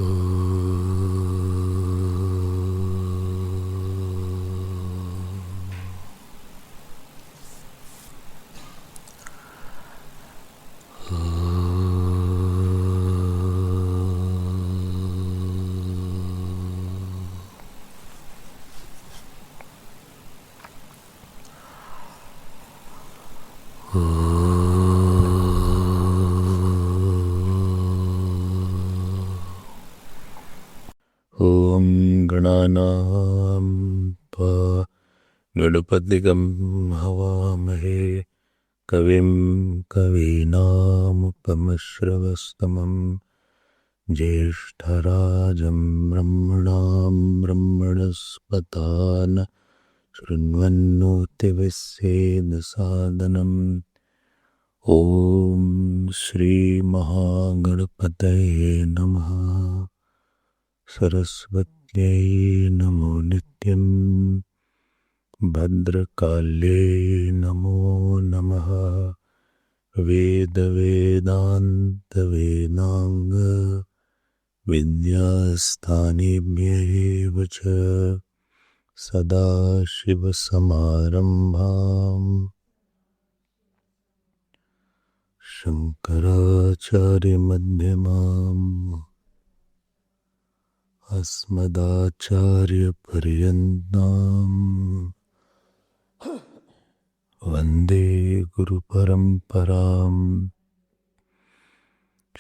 ॐ गणानां त्वा गणपतिगं हवामहे कविं कवीनामुपमश्रवस्तमं ज्येष्ठराजं ब्रह्मणां ब्रह्मणस्पतान् शृण्वन्नोतिविश्वेदसादनम् ॐ श्रीमहागणपतये नमः। सरस्वत्यै नमो नित्यं भद्रकाल्ये नमो नमः। वेदवेदान्तवेदाङ्ग विद्यास्थानेभ्यः च सदाशिवसमारम्भां शङ्कराचार्यमध्यमाम् अस्मदाचार्यपर्यन्तां वन्दे गुरुपरम्परां।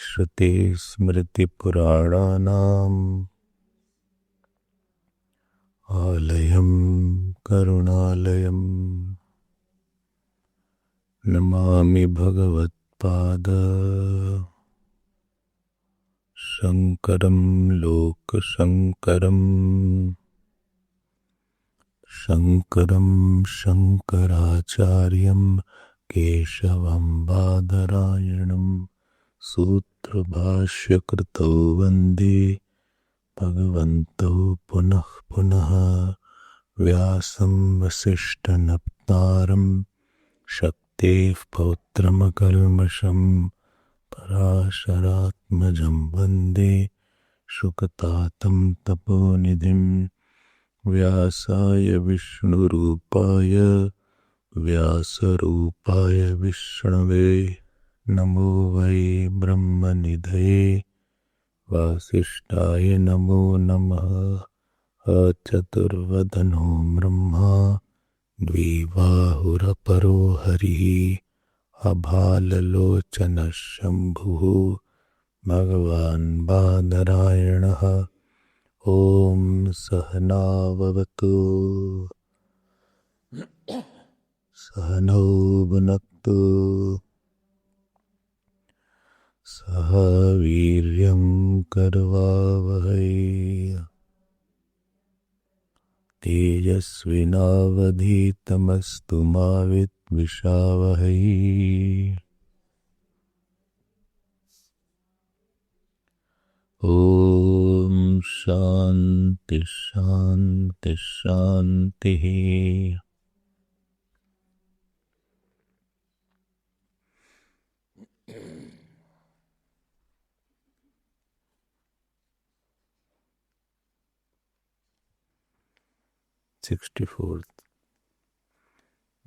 श्रुतिस्मृतिपुराणानाम् आलयं करुणालयं नमामि भगवत्पाद शङ्करं लोकशङ्करम्। शङ्करं शङ्कराचार्यं केशवं बादरायणं सूत्रभाष्यकृतौ वन्दे भगवन्तौ पुनः पुनः। व्यासं वसिष्ठनप्तारं शक्तेः पौत्रमकल्मषं पराशरात्मजं वन्दे शुकतातं तपोनिधिं। व्यासाय विष्णुरूपाय व्यासरूपाय विष्णवे नमो वै ब्रह्मनिधये वासिष्ठाय नमो नमः। अचतुर्वदनो ब्रह्मा द्विबाहुरपरो हरिः अभाललोचनः शम्भुः भगवान् बादरायणः। ॐ सहनाववतु सहनौ भुनक्तु सह वीर्यं करवावहै तेजस्विनावधीतमस्तु मा विद्विषावहै। ॐ शान्ति शान्ति शान्तिः।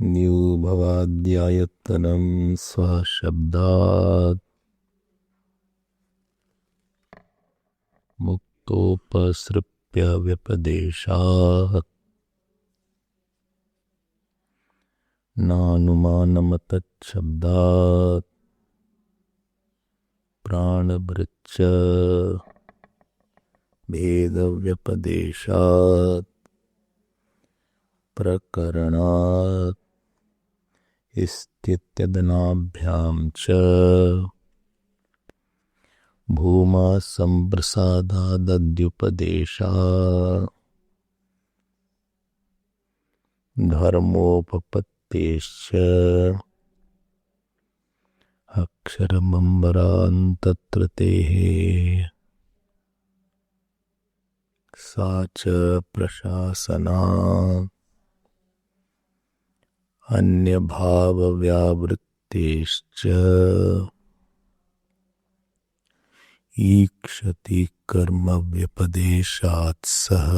न्यूभवाद्यायतनं स्वशब्दात् मुक्तोपसृप्य व्यपदेशात् नानुमानमतच्छब्दात् प्राणभृच्च भेदव्यपदेशात् प्रकरणात् स्थित्यदनाभ्यां च भूमा संप्रसादादद्युपदेशात् धर्मोपपत्तेश्च अक्षरमम्बरान्तत्रतेः सा च प्रशासनात् अन्यभावव्यावृत्तेश्च ईक्षति कर्म व्यपदेशात् सह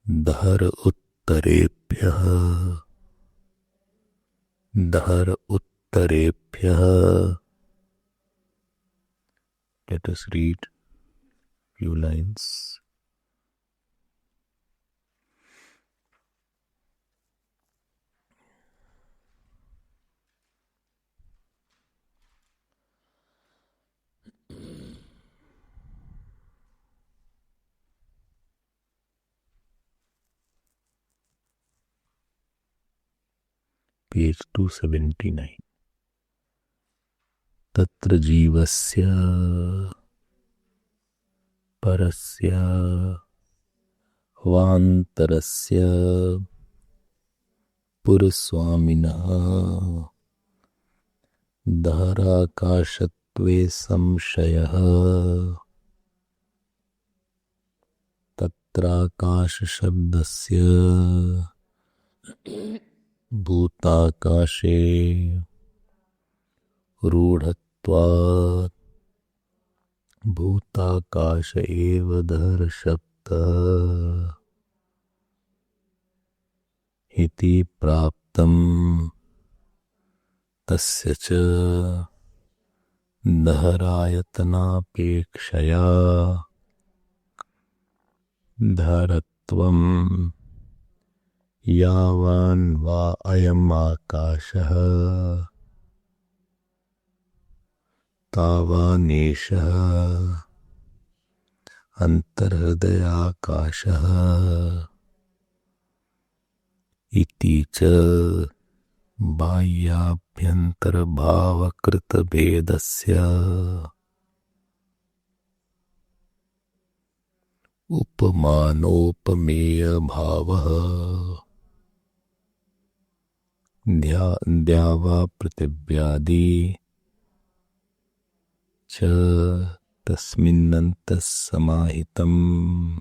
दहर उत्तरेभ्यः. Let us read few lines. Page 279. तत्र जीवस्य परस्य वान्तरस्य पुरस्वामिनः दहराकाशत्वे संशयः. तत्राकाशशब्दस्य भूताकाशे रूढत्वात् भूताकाश एव दहरशब्दः इति प्राप्तम्. तस्य च दहरायतनापेक्षया धरत्वम् यावान् वा अयम् आकाशः तावानेषः अन्तर्हृदयाकाशः इति च बाह्याभ्यन्तरभावकृतभेदस्य उपमानोपमेयभावः. द्यावा पृथिव्यादि च तस्मिन्नन्तः समाहितम्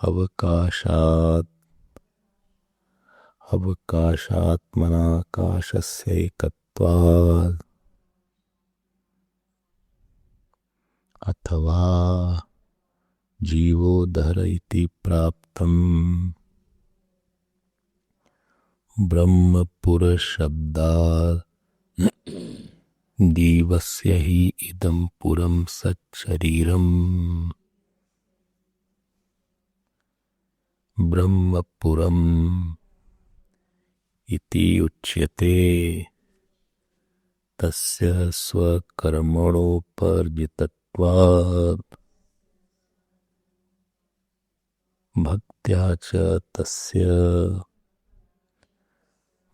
अवकाशात्मनाकाशस्यैकत्वात् अथवा जीवो दहर इति प्राप्तम्. ब्रह्मपुरशब्दात् जीवस्य हि इदं पुरं सच्छरीरम्. ब्रह्मपुरम् इति उच्यते. तस्य स्वकर्मणोपर्जितत्वात् भक्त्या च तस्य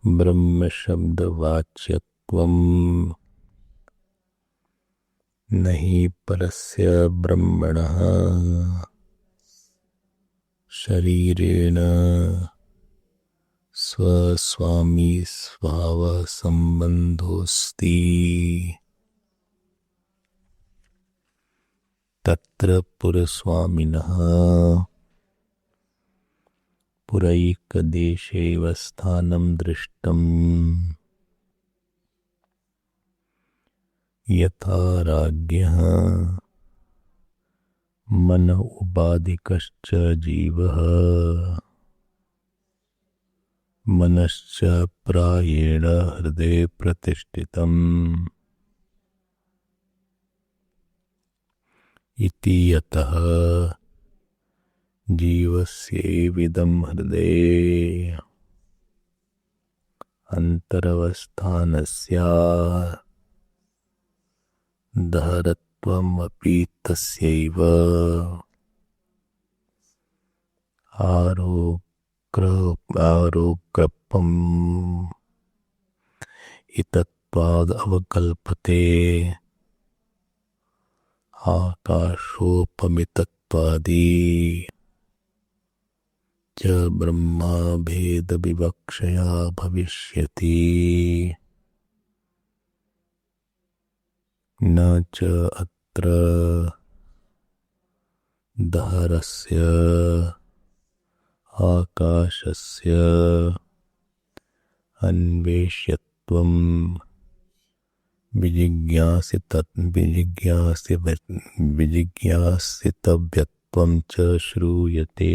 ब्रह्मशब्दवाच्यत्वम् न हि परस्य ब्रह्मणः शरीरेण स्वस्वामी स्वावसम्बन्धोऽस्ति. तत्र पुरस्वामिनः पुरैकदेशैव स्थानं दृष्टम्. यथा राज्ञः मन उपाधिकश्च जीवः मनश्च प्रायेण हृदये प्रतिष्ठितम् इति यतः जीवस्येविदं हृदये अन्तरवस्थानस्य दहरत्वमपि तस्यैव आरोग्यपम् इतत्वादवकल्पते. आकाशोपमितत्वादि च ब्रह्मा भेदविवक्षया भविष्यति. न च अत्र दहरस्य आकाशस्य अन्वेष्यत्वम् विजिज्ञासितव्यत्वं च श्रूयते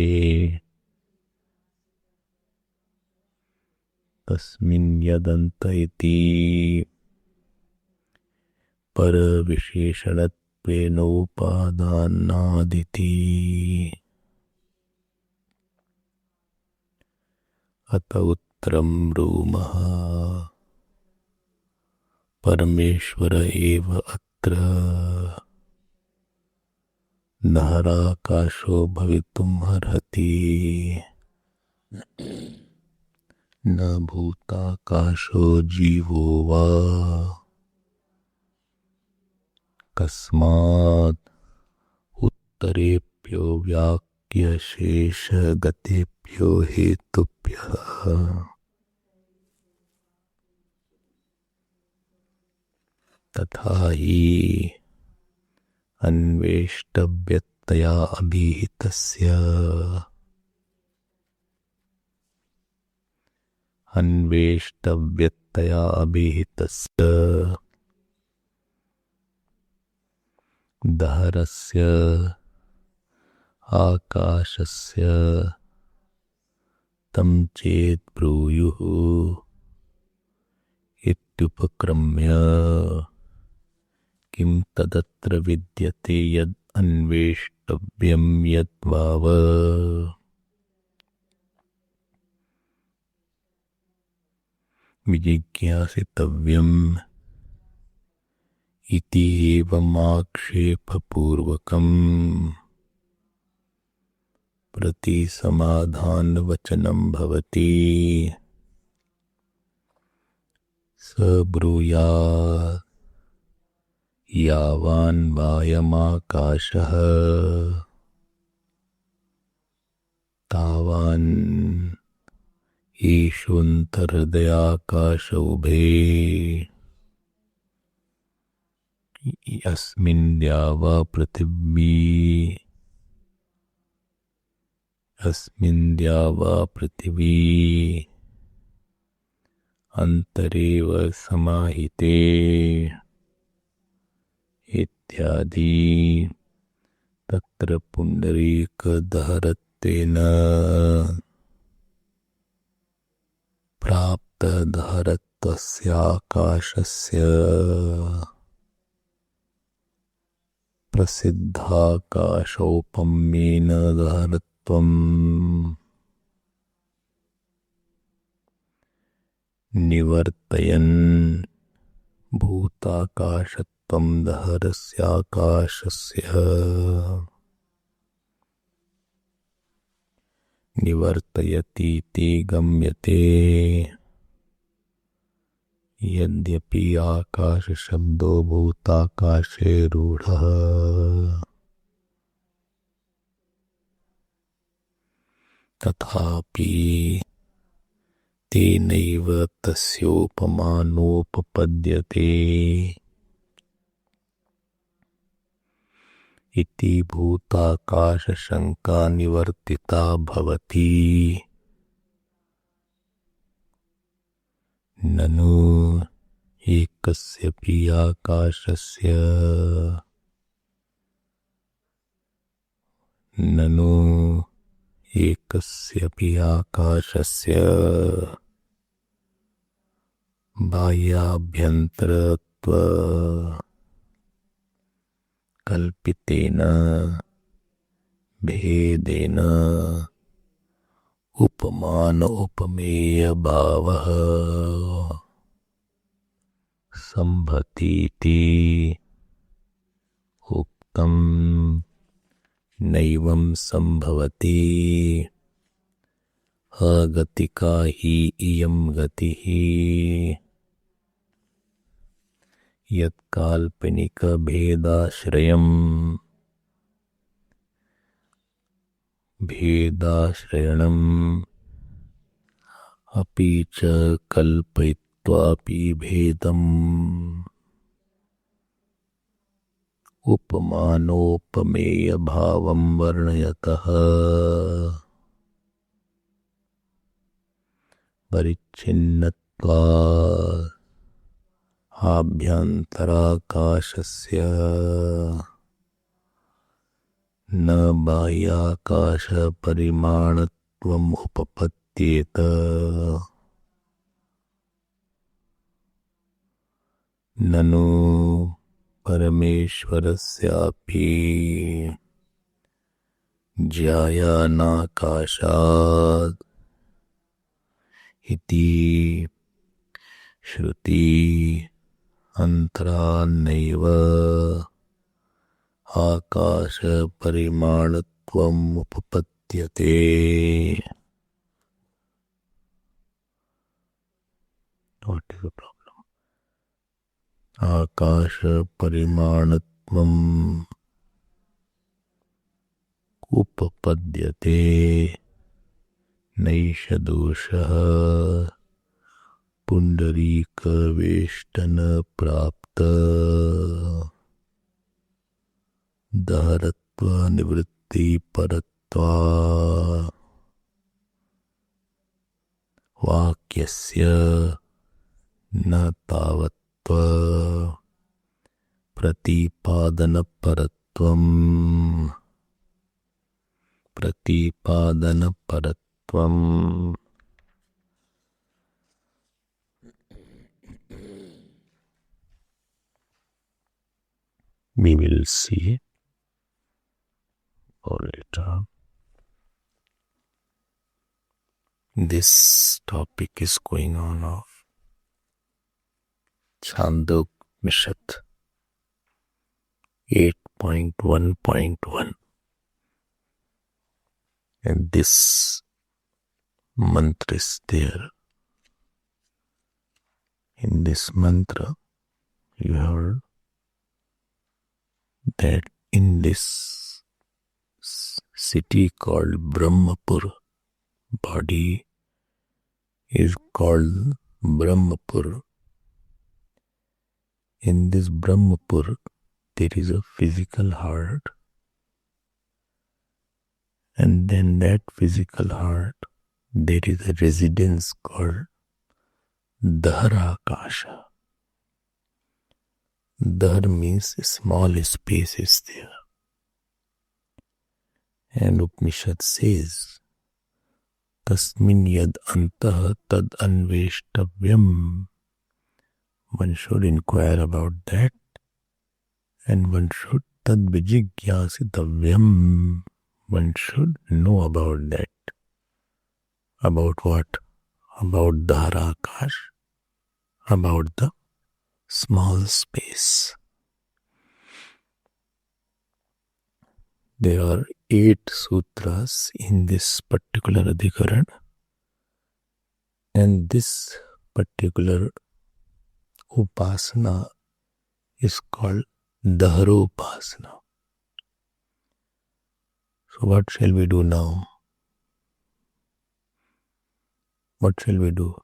तस्मिन् यदन्त इति परविशेषणत्वेनोपादानादिति अत उत्तरं ब्रूमः परमेश्वर एव अत्र नहराकाशो भवितुमर्हति न भूताकाशो जीवो वा कस्मात् उत्तरेभ्यो वाक्यशेषगतेभ्यो हेतुभ्यः तथा हि अन्वेष्टव्यतया अभिहितस्य दहरस्य आकाशस्य तं चेत् ब्रूयुः इत्युपक्रम्य किं तदत्र विद्यते यद् अन्वेष्टव्यं यद्वाव विजिज्ञासितव्यम् इति एवमाक्षेपपूर्वकम् प्रतिसमाधानवचनं भवति स ब्रूयात् यावान् वायमाकाशः तावान् ईशोऽन्तर्हृदयाकाश उभे अस्मिन् द्यावा पृथिवी अन्तरेव समाहिते इत्यादि तत्र पुण्डरीकदहरत्वेन प्राप्तदहरत्वस्याकाशस्य प्रसिद्धाकाशौपम्येन दहरत्वम् निवर्तयन् भूताकाशत्वं दहरस्याकाशस्य निवर्तयतीति गम्यते यद्यपि आकाशशब्दो भूताकाशे रूढः तथापि तेनैव तस्योपमानोपपद्यते इति भूताकाशशङ्का निवर्तिता भवति ननु एकस्यपि आकाशस्य बाह्याभ्यन्तरत्व कल्पितेन भेदेन उपमान उपमेय भावः संभतीति उक्तम् नैवं संभवति अगतिका हि इयं गतिः यत्काल्पनिकभेदाश्रयम् भेदाश्रयणम् अपि च कल्पयित्वापि भेदम् उपमानोपमेयभावं वर्णयतः परिच्छिन्नत्वात् आभ्यन्तराकाशस्य न बाह्याकाशपरिमाणत्वम् उपपद्येत ननु परमेश्वरस्यापि ज्यायानाकाशात् इति श्रुति अंतरान्नैव आकाशपरिमाणत्वम् उपपद्यते. What is the problem? आकाशपरिमाणत्वम् उपपद्यते नैष दोषः पुण्डरीकवेष्टन प्राप्त दहरत्व निवृत्ति परत्वा वाक्यस्य न तावत्व प्रतिपादनपरत्वम्. We will see or later. This topic is going on of Chandogopnishat 8.1.1, and this mantra is there. In this mantra, you heard that in this city called Brahmapur, body is called Brahmapur. In this Brahmapur, there is a physical heart, and then that physical heart, there is a residence called Dharakasha. Dhar means small space is there. And Upanishad says, Tasmin yad antah tad anveshtavyam. One should inquire about that, and one should tad vijigyasitavyam. One should know about that. About what? About Dharakash, about the small space. There are 8 sutras in this particular adhikaran, and this particular upasana is called Dharopasana. So what shall we do now? What shall we do?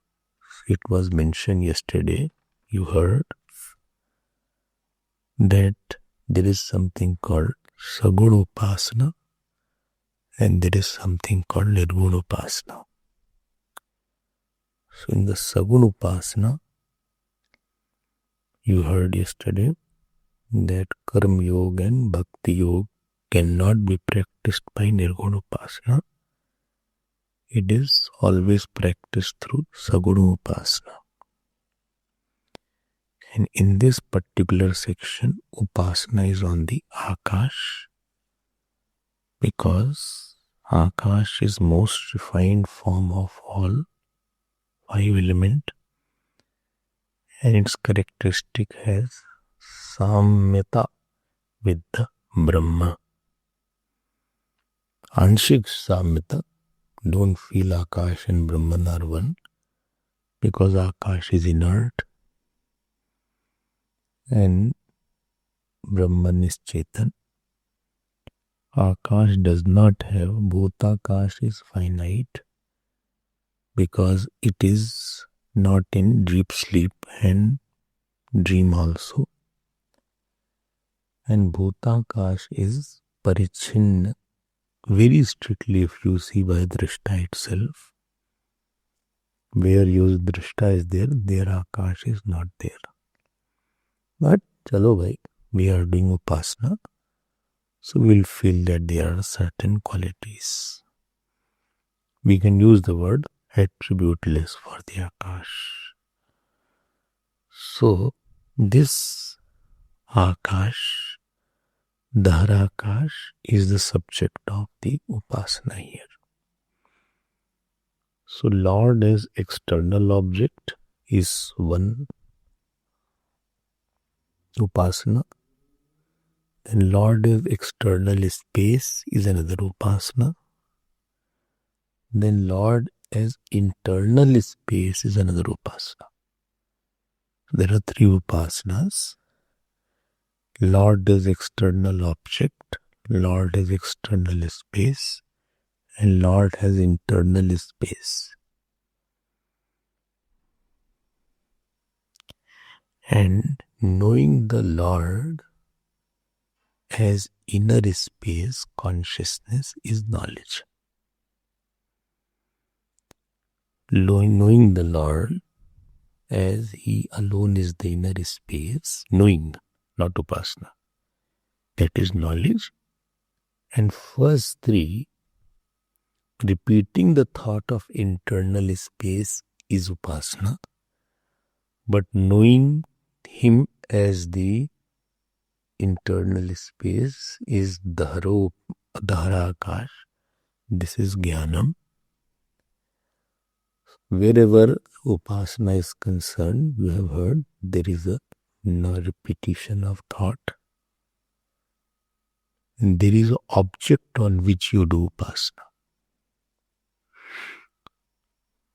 It was mentioned yesterday, you heard, that there is something called Sagunopasana and there is something called Nirgunopasana. So in the Sagunopasana, you heard yesterday that Karma Yoga and Bhakti Yoga cannot be practiced by Nirgunopasana. It is always practiced through Sagunopasana. And in this particular section, Upasana is on the Akash, because Akash is most refined form of all 5 elements, and its characteristic has Samyata with the Brahma. Anshik Samyata, don't feel Akash and Brahman are one, because Akash is inert and Brahman is Chetan. Akash does not have, Bhutakash is finite, because it is not in deep sleep and dream also. And Bhutakash is Parichinna, very strictly if you see by Drishta itself. Where your Drishta is there, there Akash is not there. But chalo bhai, we are doing upasana, so we'll feel that there are certain qualities. We can use the word attributeless for the Akash. So this Akash, Dharakash, is the subject of the upasana here. So Lord as external object is one upasana. Then Lord as external space is another upasana. Then Lord as internal space is another upasana. There are three upasanas. Lord as external object, Lord as external space, and Lord has internal space. And knowing the Lord as inner space, consciousness is knowledge. Knowing the Lord as He alone is the inner space, knowing, not upasana, that is knowledge. And first three, repeating the thought of internal space is upasana, but knowing Him as the internal space is Dharakash. This is Jnanam. Wherever upasana is concerned, you have heard there is a no repetition of thought. And there is an object on which you do upasana.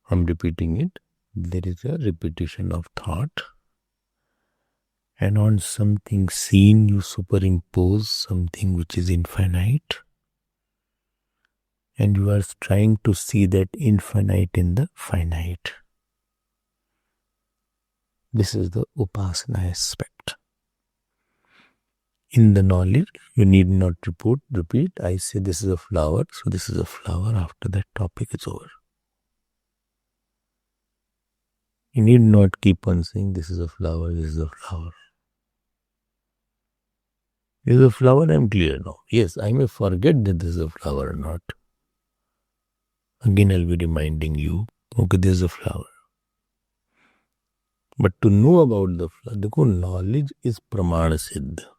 I'm repeating it. There is a repetition of thought. And on something seen, you superimpose something which is infinite. And you are trying to see that infinite in the finite. This is the upasana aspect. In the knowledge, you need not repeat. I say this is a flower, so this is a flower. After that topic is over. You need not keep on saying this is a flower, this is a flower. This is a flower, I am clear now. Yes, I may forget that this is a flower or not. Again, I'll be reminding you, okay, this is a flower. But to know about the flower, knowledge is pramana siddha.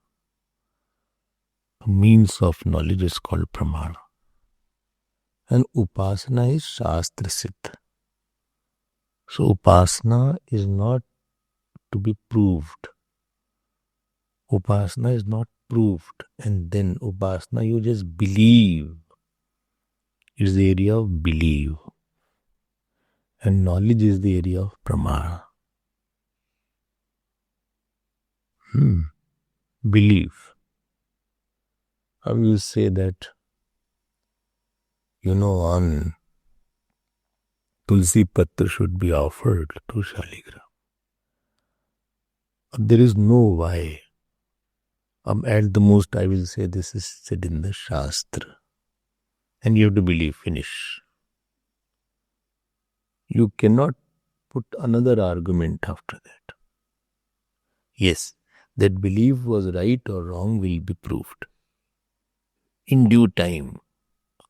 A means of knowledge is called pramana. And upasana is shastra siddha. So upasana is not to be proved. Upasana is not proved. And then upasana you just believe. It's the area of belief. And knowledge is the area of pramana. Belief. How you say that, on Tulsi Patra should be offered to Shaligram. There is no why. At the most I will say this is said in the Shastra. And you have to believe, finish. You cannot put another argument after that. Yes, that belief was right or wrong will be proved. In due time,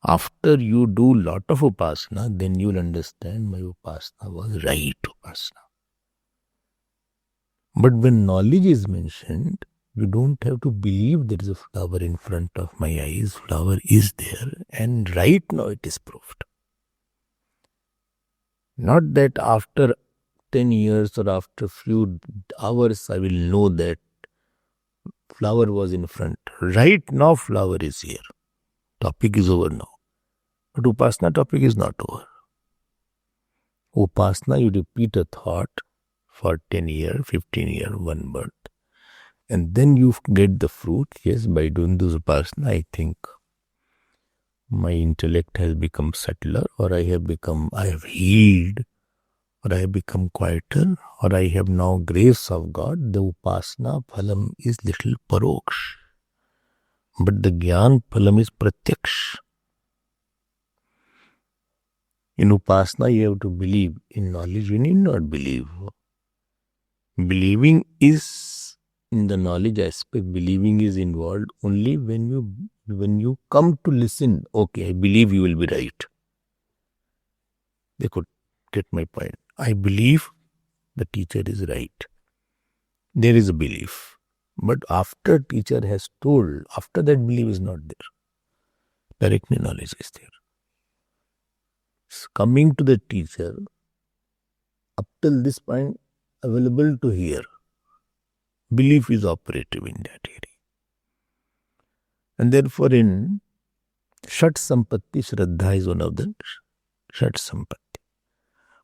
after you do lot of upasana, then you will understand my upasana was right upasana. But when knowledge is mentioned, you don't have to believe there is a flower in front of my eyes. Flower is there and right now it is proved. Not that after 10 years or after few hours I will know that flower was in front. Right now flower is here. Topic is over now. But upasana topic is not over. Upasana you repeat a thought for 10 years, 15 years, one birth. And then you get the fruit. Yes, by doing this upasana, I think my intellect has become subtler, or I have healed, or I have become quieter, or I have now grace of God. The upasana phalam is little paroksh. But the jnana phalam is pratyaksh. In upasana you have to believe. In knowledge you need not believe. Believing is in the knowledge aspect, believing is involved only when you come to listen. Okay, I believe you will be right. They could get my point. I believe the teacher is right. There is a belief. But after teacher has told, after that belief is not there. Directly knowledge is there. So coming to the teacher, up till this point, available to hear. Belief is operative in that area. And therefore in Shat Sampatti, Shraddha is one of the Shat Sampatti.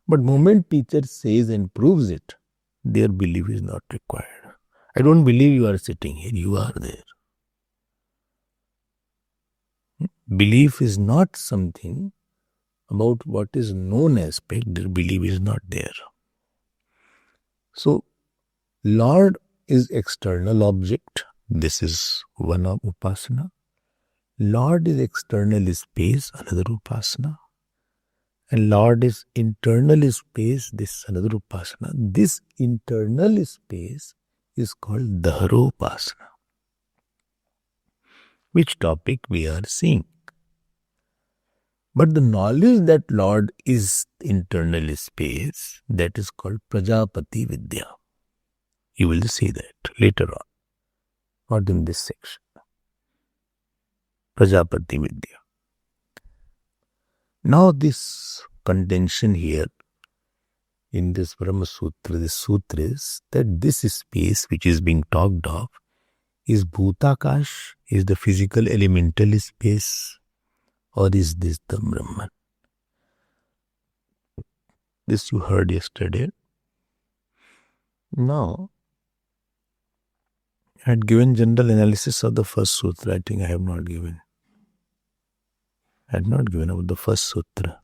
But moment teacher says and proves it, their belief is not required. I don't believe you are sitting here, you are there. Belief is not something about what is known aspect, their belief is not there. So, Lord is external object. This is one of Upasana. Lord is external space, another Upasana. And Lord is internal space, this another Upasana. This internal space is called Dharopasana. Which topic we are seeing. But the knowledge that Lord is internal space, that is called Prajapati Vidya. You will see that later on, not in this section. Prajapati Vidya. Now this contention here in this Brahma Sutra, this sutra is that this space which is being talked of is Bhutakash, is the physical elemental space, or is this the Brahman? This you heard yesterday. Now, I had given general analysis of the first sutra. I think I have not given. I had not given about the first sutra.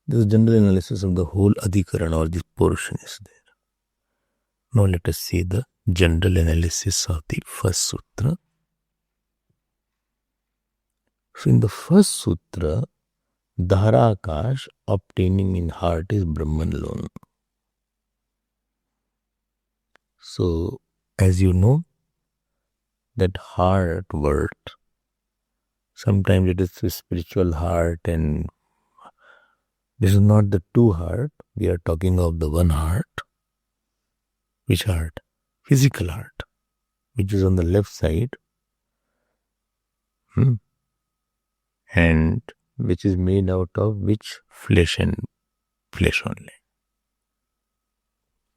This general analysis of the whole Adhikarana or this portion is there. Now let us see the general analysis of the first sutra. So in the first sutra, Dhara Akash obtaining in heart is Brahman alone. So as you know, that heart word, sometimes it is the spiritual heart, and this is not the two heart. We are talking of the one heart. Which heart? Physical heart, which is on the left side, and which is made out of which? Flesh and flesh only.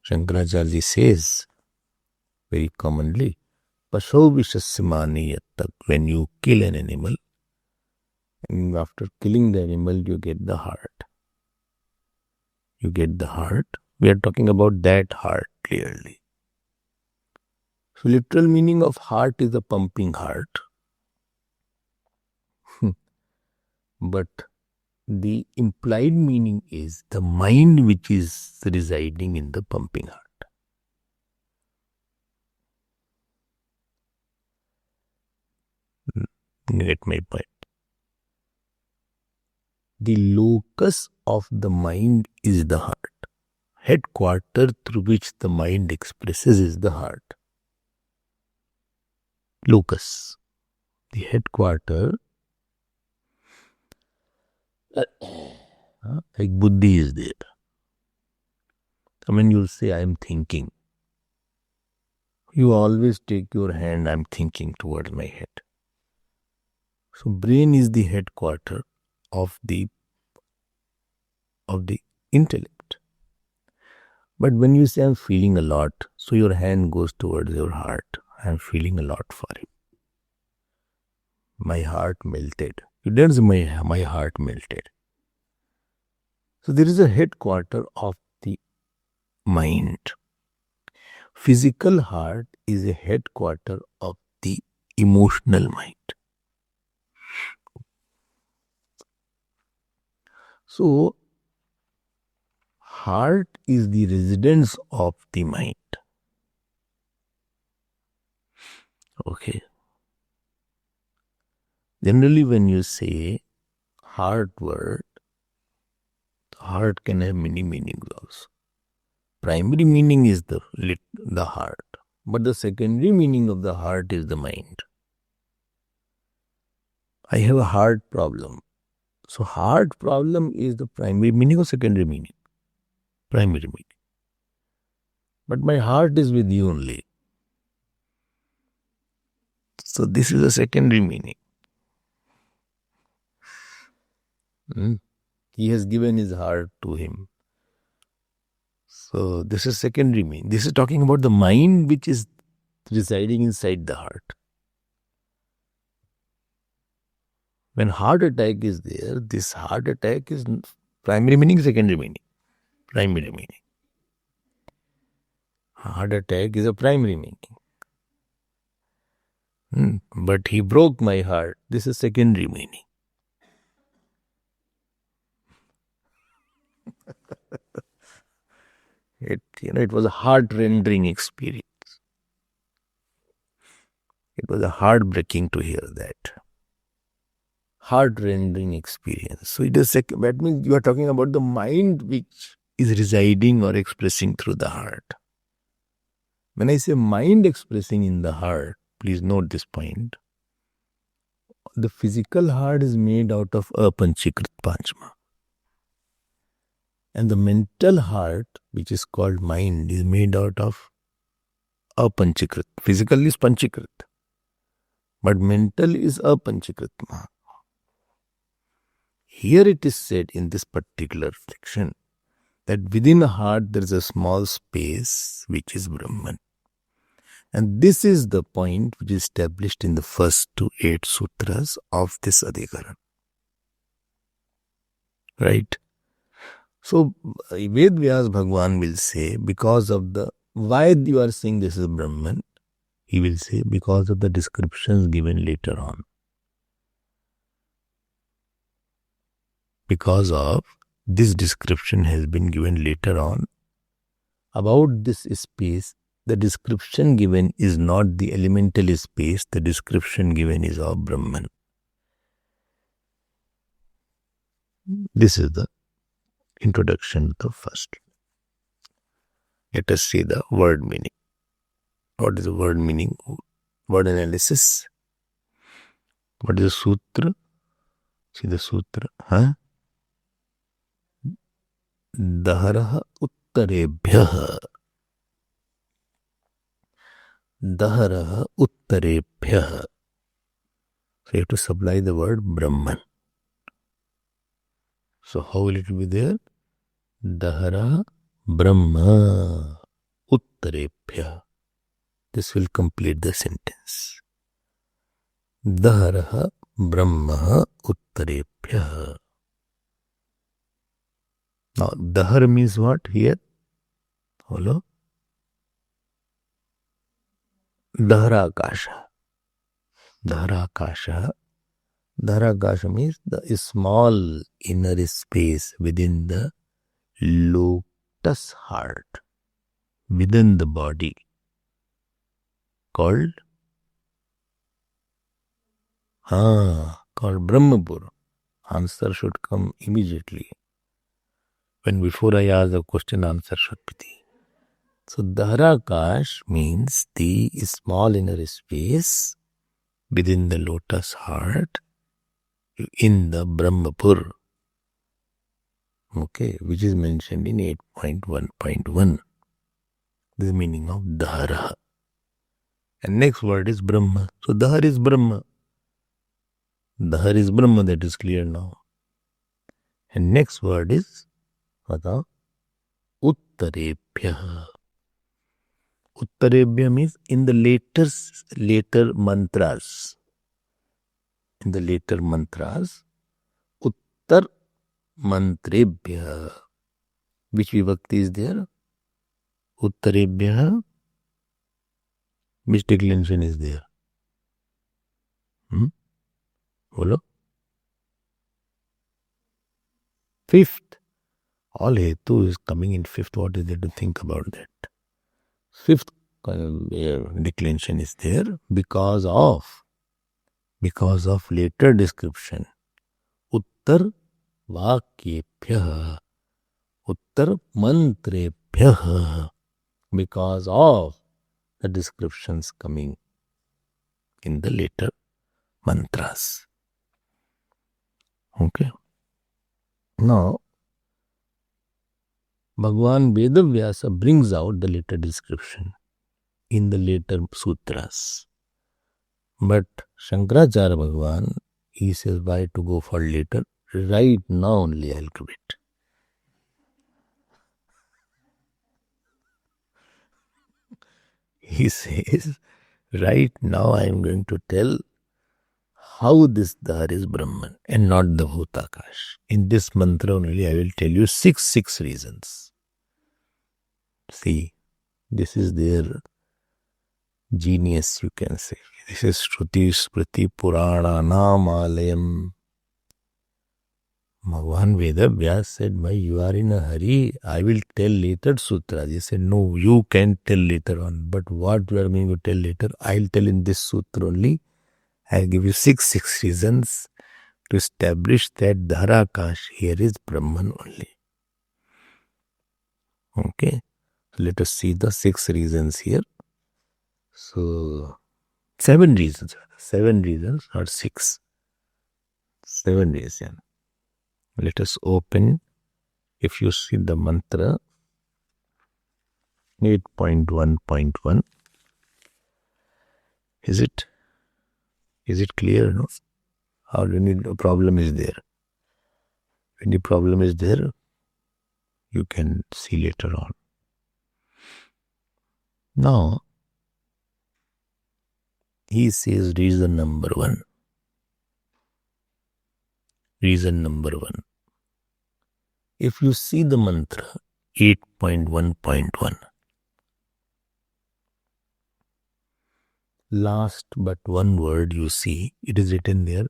Shankaracharya says very commonly, Pasau Vishasya Yattak, when you kill an animal, and after killing the animal, you get the heart. You get the heart. We are talking about that heart clearly. So literal meaning of heart is a pumping heart. But the implied meaning is the mind which is residing in the pumping heart. Get my point. The locus of the mind is the heart. Headquarter through which the mind expresses is the heart. Locus. The headquarter, like buddhi is there. I mean, you'll say, I am thinking. You always take your hand, I am thinking towards my head. So brain is the headquarter of the intellect. But when you say I am feeling a lot, so your hand goes towards your heart. I am feeling a lot for him. My heart melted. You didn't say my heart melted. So there is a headquarter of the mind. Physical heart is a headquarter of the emotional mind. So, heart is the residence of the mind. Okay. Generally, when you say heart word, heart can have many meanings also. Primary meaning is the heart, But the secondary meaning of the heart is the mind. I have a heart problem. So heart problem is the primary meaning or secondary meaning? Primary meaning. But my heart is with you only. So this is a secondary meaning. He has given his heart to him. So this is secondary meaning. This is talking about the mind which is residing inside the heart. When heart attack is there, this heart attack is primary meaning, secondary meaning? Primary meaning. Heart attack is a primary meaning. But he broke my heart. This is secondary meaning. It was a heart-rending experience. It was a heartbreaking to hear that. Heart-rending experience. So it is that means you are talking about the mind which is residing or expressing through the heart. When I say mind expressing in the heart, please note this point. The physical heart is made out of apanchikrit panchma. And the mental heart, which is called mind, is made out of apanchikrit. Physical is panchikrit. But mental is apanchikrit. Here it is said in this particular section that within a heart there is a small space which is Brahman. And this is the point which is established in the first 8 sutras of this Adhikaran. Right? So, Ved Vyas Bhagwan will say, because of the, why you are saying this is Brahman? He will say, because of the descriptions given later on. Because of this description has been given later on about this space. The description given is not the elemental space, the description given is of Brahman. This is the introduction to the first. Let us see the word meaning. What is the word meaning? Word analysis. What is the sutra? See the sutra. Daharaha uttarebhyah. Daharaha uttarebhyah. So you have to supply the word Brahman. So how will it be there? Dahara Brahma uttarebhyah. This will complete the sentence. Daharaha Brahma uttarebhyah. Now, dahar means what here? Hello? Daharakasha. Daharakasha. Daharakasha means the small inner space within the lotus heart, within the body, called Brahmapur. Answer should come immediately. When before I ask the question, answer should be there. So Daharakash means the small inner space within the lotus heart in the Brahmapur. Okay, which is mentioned in 8.1.1. This is the meaning of Dahara. And next word is Brahma. So Dahar is Brahma. Dahar is Brahma, that is clear now. And next word is Uttarebhyah. Uttarebhyah means in the later mantras. In the later mantras, Uttar Mantrebhyah. Which vibhakti is there? Uttarebhyah. Which declension is there? Bolo? Fifth. All hetu is coming in fifth. What is there to think about that? Fifth declension is there because of later description. Uttar Vakyebhyah. Uttar Mantrebhyah. Because of the descriptions coming in the later mantras. Okay. Now, Bhagwan Vedavyasa brings out the later description in the later sutras. But Shankaracharya Bhagwan, he says, why to go for later? Right now only I'll give it. He says, right now I am going to tell how this Dhar is Brahman and not the Bhutakash. In this mantra only I will tell you six reasons. See, this is their genius, you can say. This is Shruti Smriti Purana Namalayam. Bhagwan Vedavyas said, why you are in a hurry? I will tell later sutra. He said, no, you can tell later on. But what you are going to tell later, I'll tell in this sutra only. I'll give you six reasons to establish that Dharakash here is Brahman only. Okay. Let us see the 6 reasons here. So, 7 reasons. 7 reasons, not 6. 7 reasons. Let us open. If you see the mantra 8.1.1, is it clear? No? Or any problem is there? When the problem is there, you can see later on. Now, he says reason number 1. Reason number 1. If you see the mantra 8.1.1, last but one word you see, it is written there,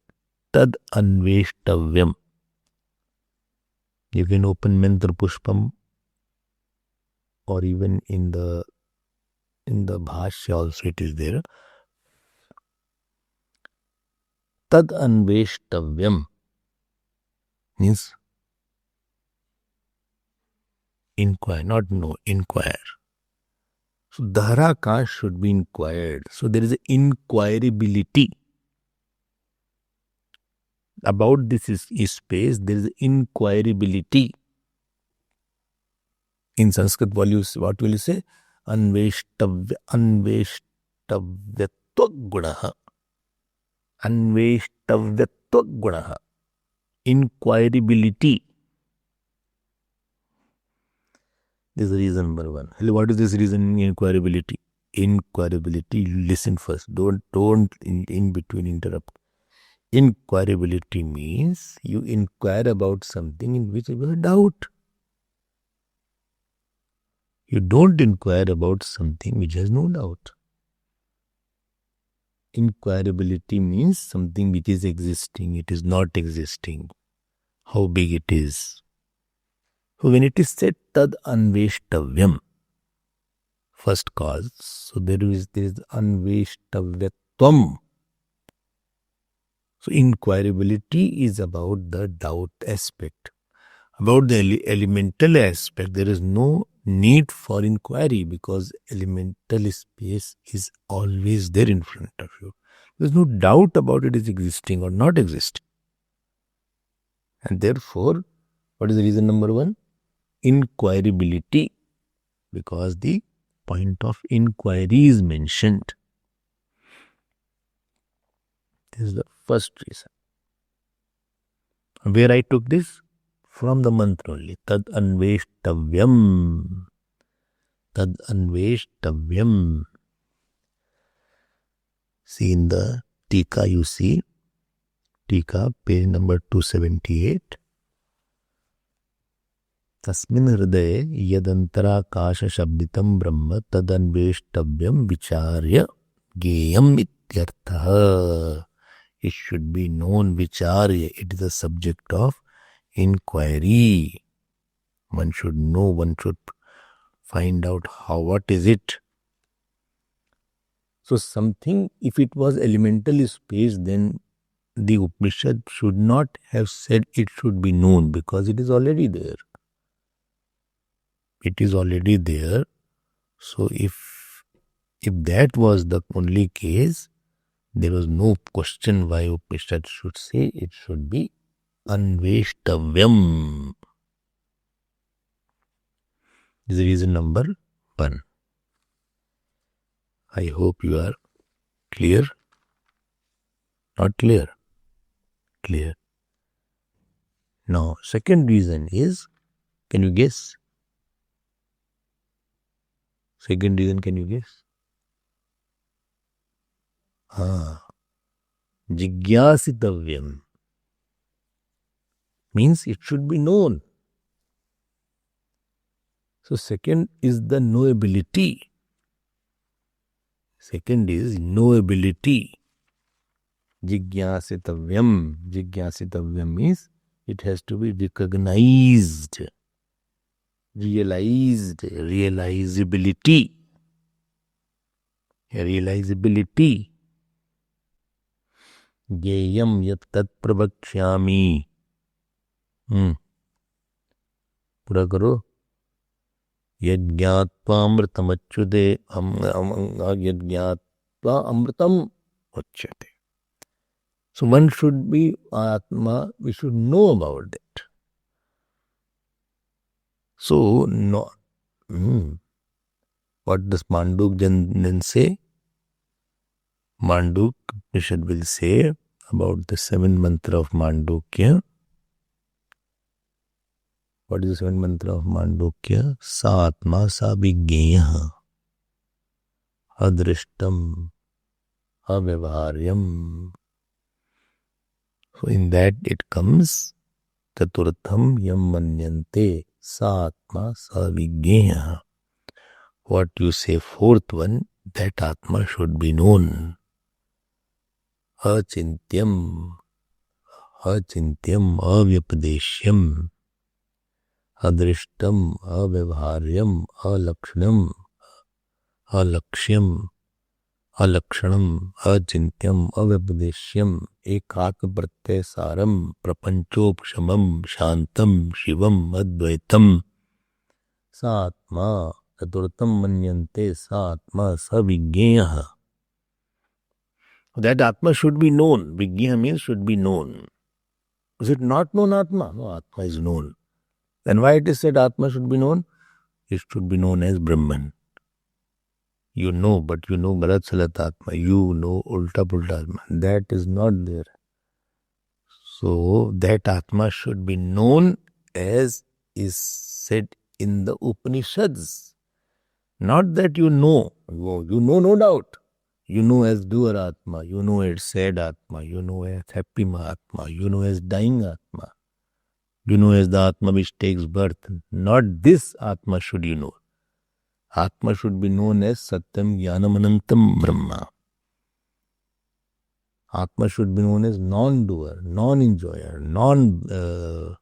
Tad Anveshtavyam. You can open Mantra Pushpam or even in the Bhashya also it is there. Tad Anveshtavyam means inquire, not know, inquire. So Dharakash should be inquired. So there is an inquirability. About this is space, there is inquirability. In Sanskrit, what will you say? Anveshtavyatva gunaha. Anveshtavyatva gunaha. Inquirability. This is reason number 1. What is this reason in inquirability? Inquirability, listen first. Don't in between interrupt. Inquirability means you inquire about something in which you have a doubt. You don't inquire about something which has no doubt. Inquirability means something which is existing, it is not existing, how big it is. So when it is said Tad Anveshtavyam, first cause, so there is Anveshtavyatvam. So inquirability is about the doubt aspect. About the elemental aspect, there is no need for inquiry because elemental space is always there in front of you. There is no doubt about it is existing or not existing. And therefore, what is the reason number 1? Inquirability, because the point of inquiry is mentioned. This is the first reason. Where I took this? From the mantra only. Tad Anveshtavyam. Tad Anveshtavyam. See in the Tika you see. Tika, page number 278. Tasmin hridaye yadantara-kasha shabditam brahma tadanveshtavyam vicharya geyam ityartha. It should be known vicharya. It is a subject of inquiry. One should know, one should find out what is it. So something, if it was elemental space, then the Upanishad should not have said it should be known because it is already there. It is already there. So if If that was the only case, there was no question why Upanishad should say it should be Anveshtavyam. This is reason number 1. I hope you are clear. Not clear? Clear. Now, second reason is, can you guess? Second reason, can you guess? Jigyasitavyam. Means it should be known. So second is the knowability. Second is knowability. Jigyasitavyam. Jigyasitavyam means it has to be recognized, realized, realizability. Realizability. Gyeyam yat tat prabhakshyami. पूरा करो. यज्ञात्वा अमृतमच्युते यज्ञात्वा अमृतम उच्यते. So one should be Atma, we should know about that. So, no, what does Manduk then say? Manduk Upanishad will say about the 7th mantra of Mandukya. What is the 7th mantra of Mandukya? Sa Atma sa Vigneya Adrishtam Avyavaharyam. So in that it comes Chaturtham Yam Manyante Sa Atma sa Vigneya. What you say, fourth one, that Atma should be known. Achintyam, achintyam, avyapadeshyam, adrishtam, avyavaharyam, alakshanam, alakshyam, alakshanam, achintyam, avyapadeshyam, ekatma pratyaya saram, prapanchopshamam, shantam, shivam, advaitam, sa atma, chaturtham manyante, sa atma, sa vigneya. That Atma should be known. Vigneya means should be known. Is it not known Atma? No, Atma is known. Then why it is said Atma should be known? It should be known as Brahman. You know, but you know Galat Salat Atma. You know Ulta Pulta Atma. That is not there. So that Atma should be known as is said in the Upanishads. Not that you know. You know no doubt. You know as doer Atma, you know as sad Atma, you know as happy Atma, you know as dying Atma, you know as the Atma which takes birth. Not this Atma should you know. Atma should be known as Satyam Jnanam Anantam Brahma. Atma should be known as non-doer, non-enjoyer, non-mover.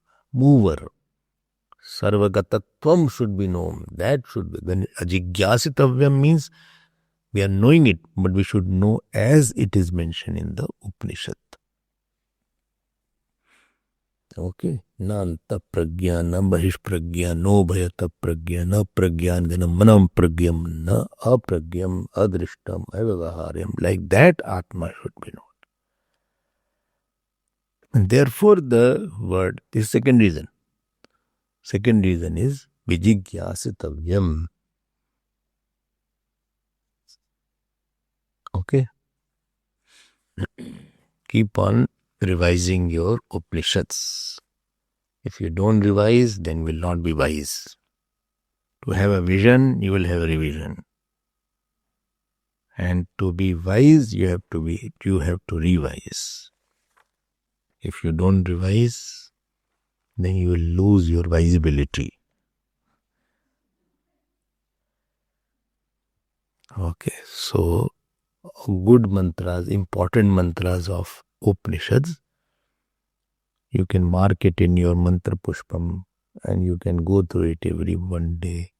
Sarvagatattvam should be known. That should be. Then Ajigyasitavyam means we are knowing it, but we should know as it is mentioned in the Upanishad. Okay. Na anta pragya, na bahish pragya, no bhayata pragya, na pragyan ganam manam pragyam, na apragyam, adrishtam, avavaharyam. Like that, Atma should be known. And therefore, the word, this second reason. Second reason is Vijigyasitavyam. Okay. Keep on revising your Upanishads. If you don't revise, then you will not be wise. To have a vision, you will have a revision. And to be wise, you have to revise. If you don't revise, then you will lose your visibility. Okay, so good mantras, important mantras of Upanishads, you can mark it in your mantra pushpam and you can go through it every one day.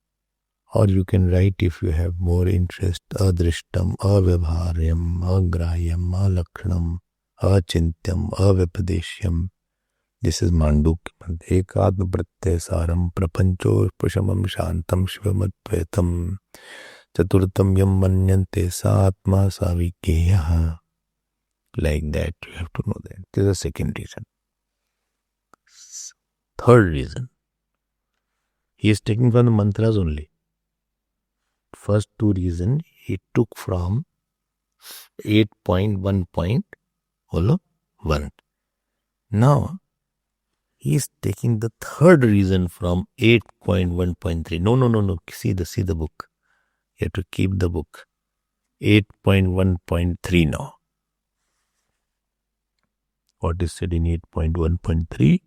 Or you can write if you have more interest, adrishtam, avyavaharyam, agrahyam, alakshanam, achintyam, avyapadeshyam. This is Mandukya. Ekatma pratyaya saram, prapancho pushamam shantam shivamadvaitam. Chaturtam yam manyante sa atma sa vikheya. Like that, you have to know that. This is the second reason. Third reason. He is taking from the mantras only. First two reasons he took from 8.1.1. Now, he is taking the third reason from 8.1.3. No. See the book. You have to keep the book. 8.1.3 now. What is said in 8.1.3?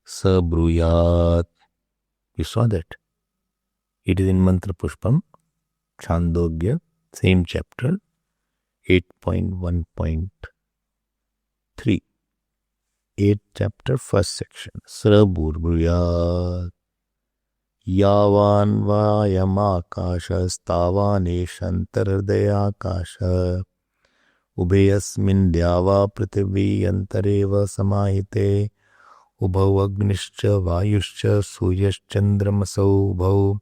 Sabruyat. You saw that. It is in Mantra Pushpam, Chandogya, same chapter, 8.1.3. 8th chapter, first section. Sabruyat. Yavan vayamakasha stavaneshantarhridayakasha ubhayasmin dyava prithvi antareva samahite ubhau agnischa vayuscha suryaschandramasau ubhau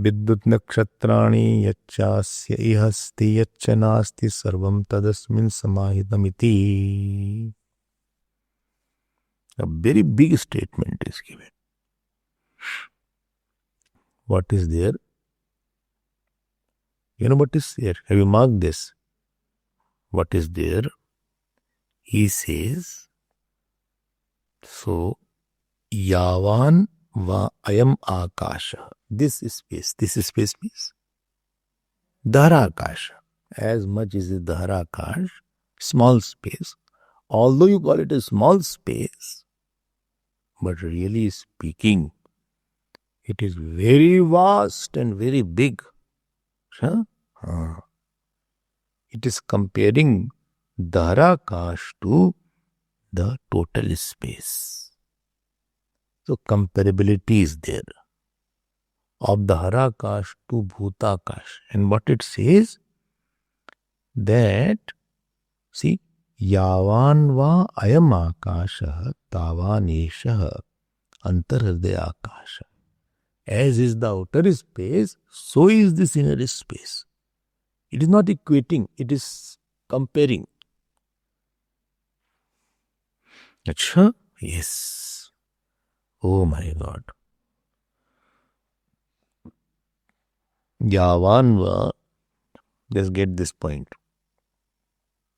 vidyut nakshatrani yachasya ihasti yacha nasti sarvam tadasmin samahitamiti. A very big statement is given. What is there? You know what is there? Have you marked this? What is there? He says, so, Yavan va ayam akasha. This space means Dharakasha. As much as the Dharakash, small space. Although you call it a small space, but really speaking, it is very vast and very big. Huh? It is comparing Dharakash to the total space. So comparability is there of Dharakash to Bhutakash. And what it says, that, see, Yavan va ayam akasha tavanesha antarhridaya akasha. As is the outer space, so is this inner space. It is not equating, it is comparing. Achha? Yes. Oh my God. Yavan va, let's get this point.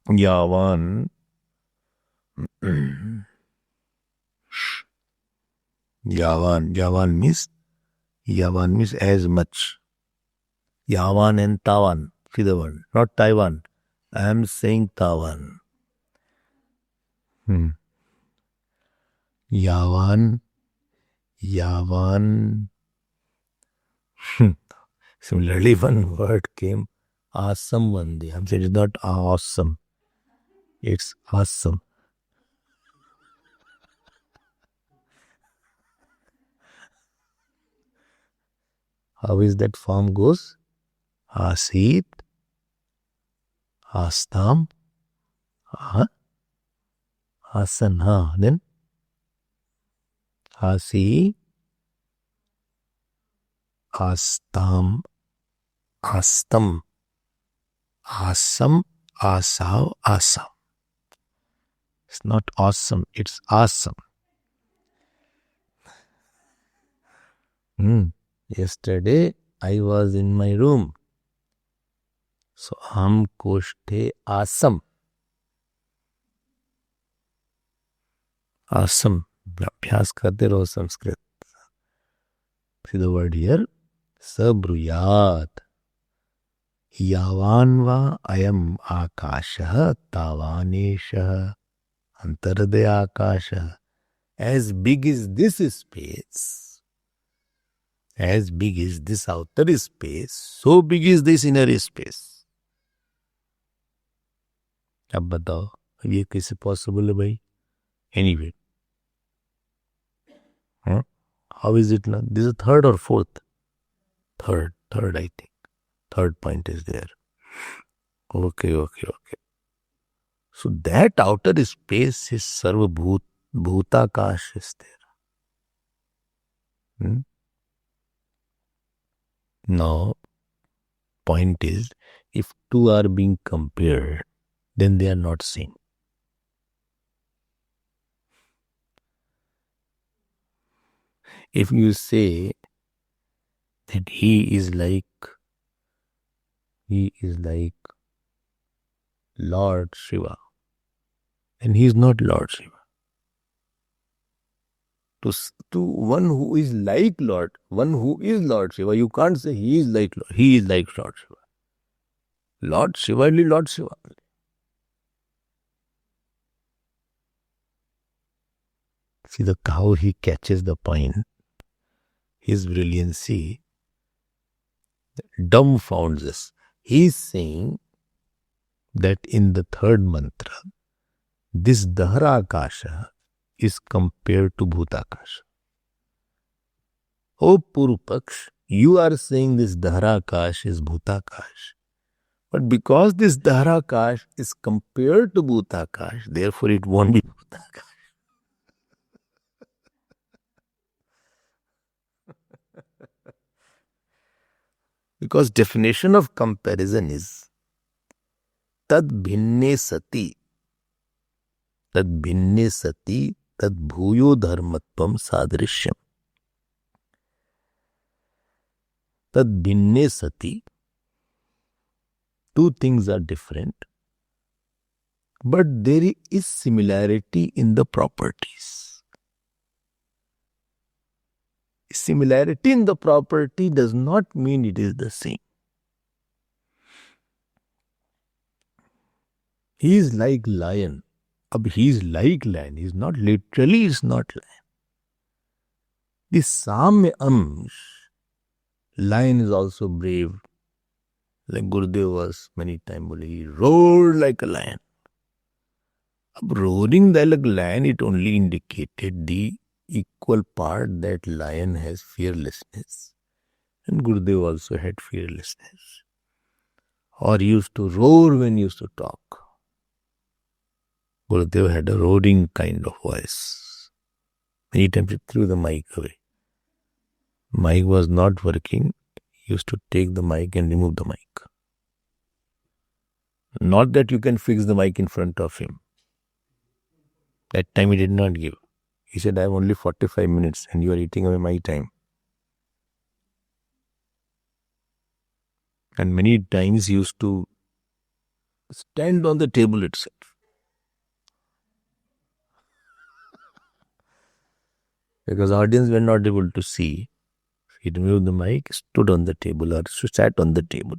Yavan means as much. Yavan and Tawan. See the word. Not Taiwan. I am saying Tawan. Yavan. Similarly, one word came. Awesome one day. I'm saying it's not awesome. It's awesome. How is that form goes? Asit, Astam, Asan, then Asi, Astam, Astam, Asam, Asav, Asam. It's not awesome, it's awesome. Yesterday I was in my room. So हम कोष्ठे Assam. Awesome. अभ्यास करते रहो Sanskrit. See the word here. Sabruyat. Yavan va ayam akasha tavanesha antardaya akasha. As big as this space, as big as this outer space, so big is this inner space. अब बताओ ये कैसे possible है भाई? Anyway, how is it now? This is third or fourth? Third, I think. Third point is there. Okay. So that outer space is Sarva Bhutakash is there. Now, point is, if two are being compared, then they are not same. If you say that he is like Lord Shiva, then he is not Lord Shiva. To one who is like Lord Shiva, you can't say he is like Lord. He is like Lord Shiva. Lord Shiva is Lord Shiva. See how he catches the point. His brilliancy dumbfounds us. He is saying that in the third mantra, this Dahara-akasha is compared to Bhutakasha. O Purupaksh, you are saying this Dahara-akash is Bhutakash. But because this Dahara-akash is compared to Bhutakash, therefore it won't be Bhutakash. Because definition of comparison is tad bhinne sati tad bhuyo dharmatvam sadrishyam. Tad bhinne sati, two things are different, but there is similarity in the properties. Similarity in the property does not mean it is the same. He is like lion. He is like lion. He is not literally, he is not lion. The Samya Amsh, lion is also brave. Like Gurudev was many times, he roared like a lion. Roaring like a lion, it only indicated the equal part that lion has fearlessness. And Gurudev also had fearlessness. Or he used to roar when he used to talk. Gurudev had a roaring kind of voice. Many times he threw the mic away. Mic was not working. He used to take the mic and remove the mic. Not that you can fix the mic in front of him. That time he did not give. He said, I have only 45 minutes and you are eating away my time. And many times he used to stand on the table itself. Because audience were not able to see. He removed the mic, stood on the table or sat on the table.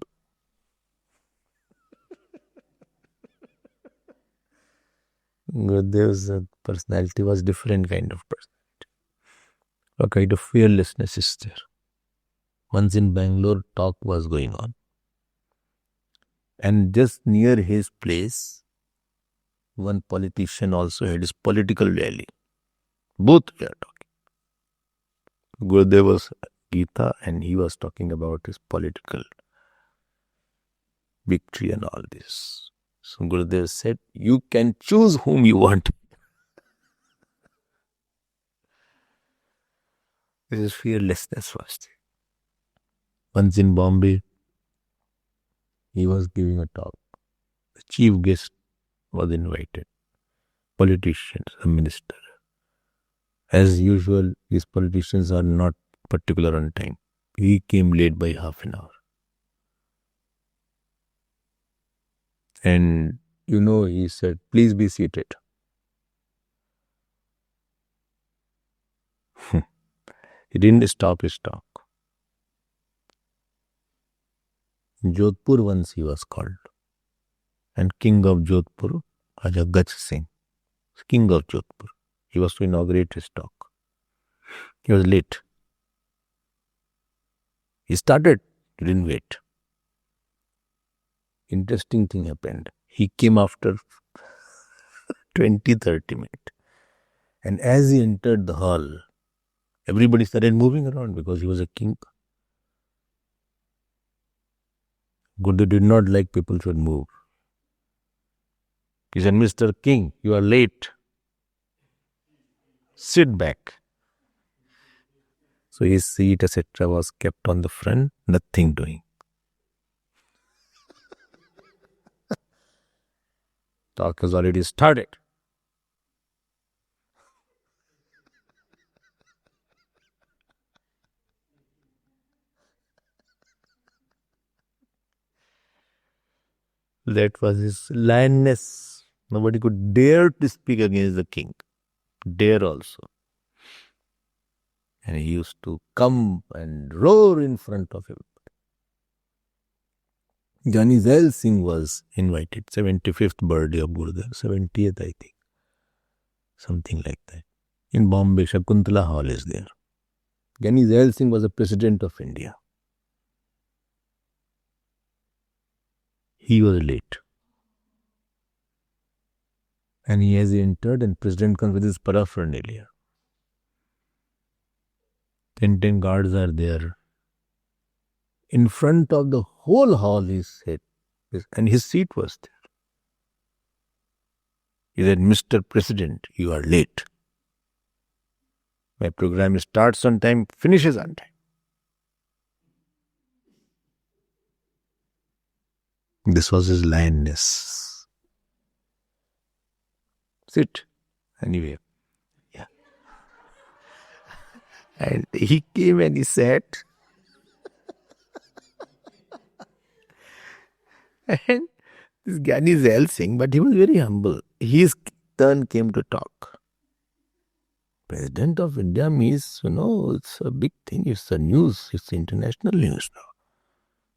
Gurudev's personality was different kind of personality. A kind of fearlessness is there. Once in Bangalore, talk was going on. And just near his place, one politician also had his political rally. Both were talking. Gurudev was Gita and he was talking about his political victory and all this. So Gurudev said, you can choose whom you want. This is fearlessness first. Once in Bombay, he was giving a talk. The chief guest was invited. Politicians, a minister. As usual, these politicians are not particular on time. He came late by half an hour. And he said, please be seated. He didn't stop his talk. Jodhpur once he was called. And king of Jodhpur, Raja Gaj Singh, king of Jodhpur. He was to inaugurate his talk. He was late. He started, he didn't wait. Interesting thing happened. He came after 20-30 minutes. And as he entered the hall, everybody started moving around because he was a king. Gurudev did not like people should move. He said, Mr. King, you are late. Sit back. So his seat, etc. was kept on the front, nothing doing. Talk has already started. That was his lioness. Nobody could dare to speak against the king. Dare also. And he used to come and roar in front of him. Jani Zail Singh was invited, 75th birthday of Gurudev, 70th I think, something like that. In Bombay, Shakuntala Hall is there. Jani Zail Singh was the President of India. He was late. And he has entered and President comes with his paraphernalia. 10 guards are there. In front of the whole hall he sat, and his seat was there. He said, Mr. President, you are late. My program starts on time, finishes on time. This was his lioness. Sit. Anyway. Yeah. And he came and he sat. And this Jani Zail Singh, but he was very humble. His turn came to talk. President of India means, it's a big thing. It's a news. It's international news now.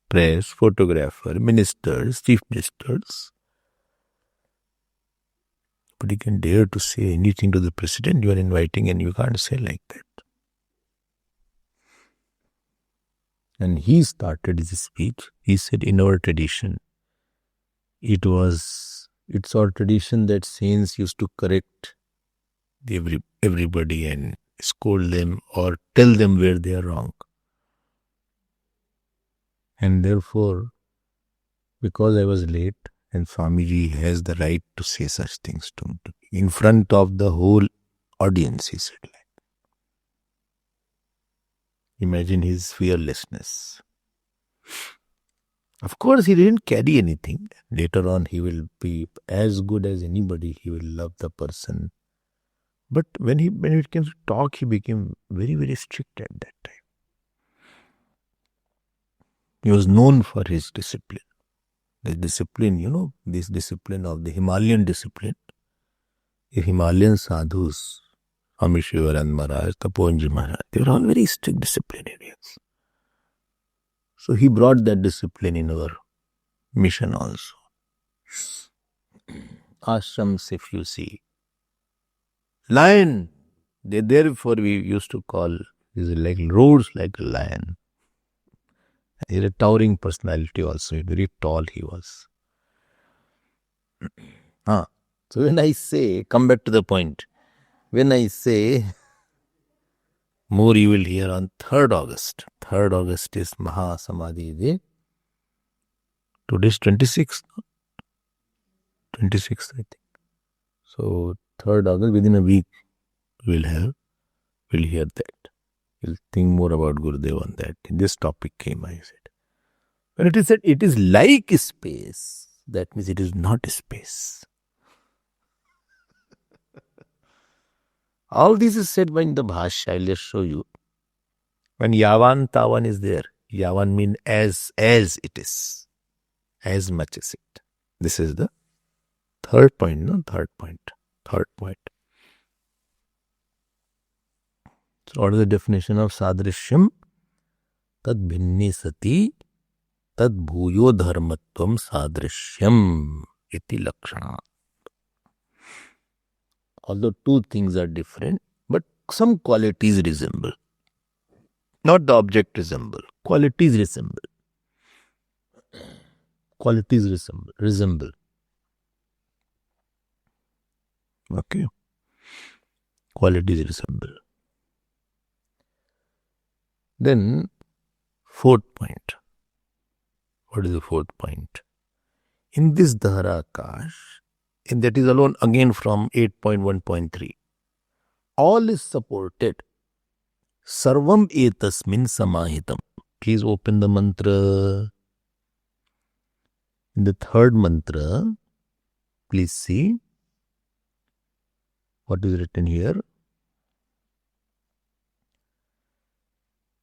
Press, photographer, ministers, chief ministers. But you can dare to say anything to the president you are inviting, and you can't say like that. And he started his speech. He said, in our tradition, it's our tradition that saints used to correct everybody and scold them or tell them where they are wrong. And therefore, because I was late, and Swamiji has the right to say such things to me in front of the whole audience, he said like. Imagine his fearlessness. Of course, he didn't carry anything. Later on, he will be as good as anybody. He will love the person. But when it came to talk, he became very, very strict at that time. He was known for his discipline. The discipline, this discipline of the Himalayan discipline. The Himalayan sadhus, Swami Shivanand Maharaj, Tapojanji Maharaj, they were all very strict disciplinarians. So he brought that discipline in our mission also. Ashrams, if you see. Lion, therefore we used to call, roars like a lion. He had a towering personality also, very tall he was. So when I say, come back to the point, when I say, more you will hear on 3rd August. 3rd August is Maha Samadhi Day. Today is 26th. 26th, I think. So 3rd August, within a week, we'll hear that. We'll think more about Gurudev on that. This topic came, I said. When it is said it is like space, that means it is not space. All this is said by the Bhashya. I'll just show you. When Yavan Tavan is there, Yavan means as it is, as much as it. This is the third point, Third point. So what is the definition of Sadrishyam? Tad bhinni sati, tad bhuyo dharmatvam sadrishyam iti lakshana. Although two things are different, but some qualities resemble. Not the object resemble. Qualities resemble. Resemble. Okay. Qualities resemble. Then, 4th point. What is the 4th point? In this Dhara Akash, and that is alone again from 8.1.3. All is supported. Sarvam etasmin samahitam. Please open the mantra. In the 3rd mantra, Please see what is written here.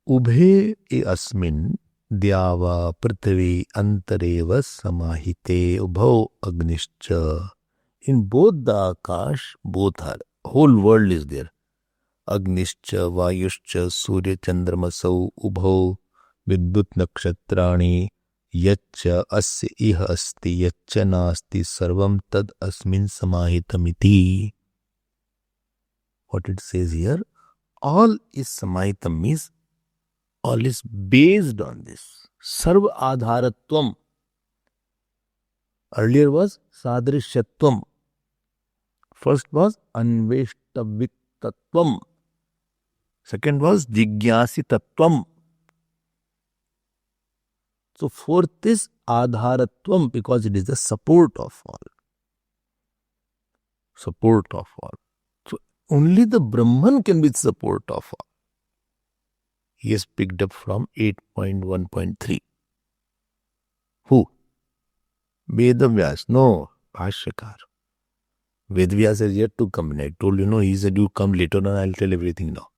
Ubhe asmin Dyava Prithvi Antareva Samahite Ubhau Agnischa. In both the Akash, both are. Whole world is there. Agnischa, Vayuscha, Surya Chandramasau, Ubhau, Vidyut Nakshatrani, Yaccha Asya Iha Asti, Yaccha Nasti, Sarvam Tad Asmin Samahitamiti. What it says here, all is Samahitam means all is based on this. Sarva Adharatvam. Earlier was Sadrishyatvam. First was Anveshtaviktatvam. Second was Jigyasitattvam. So fourth is Adharatvam because it is the support of all. Support of all. So only the Brahman can be the support of all. He is picked up from 8.1.3. Who? Vedavyas. No, Bhashyakar. Vedavyas is yet to come in. I told you, no, he said you come later on, I'll tell everything now.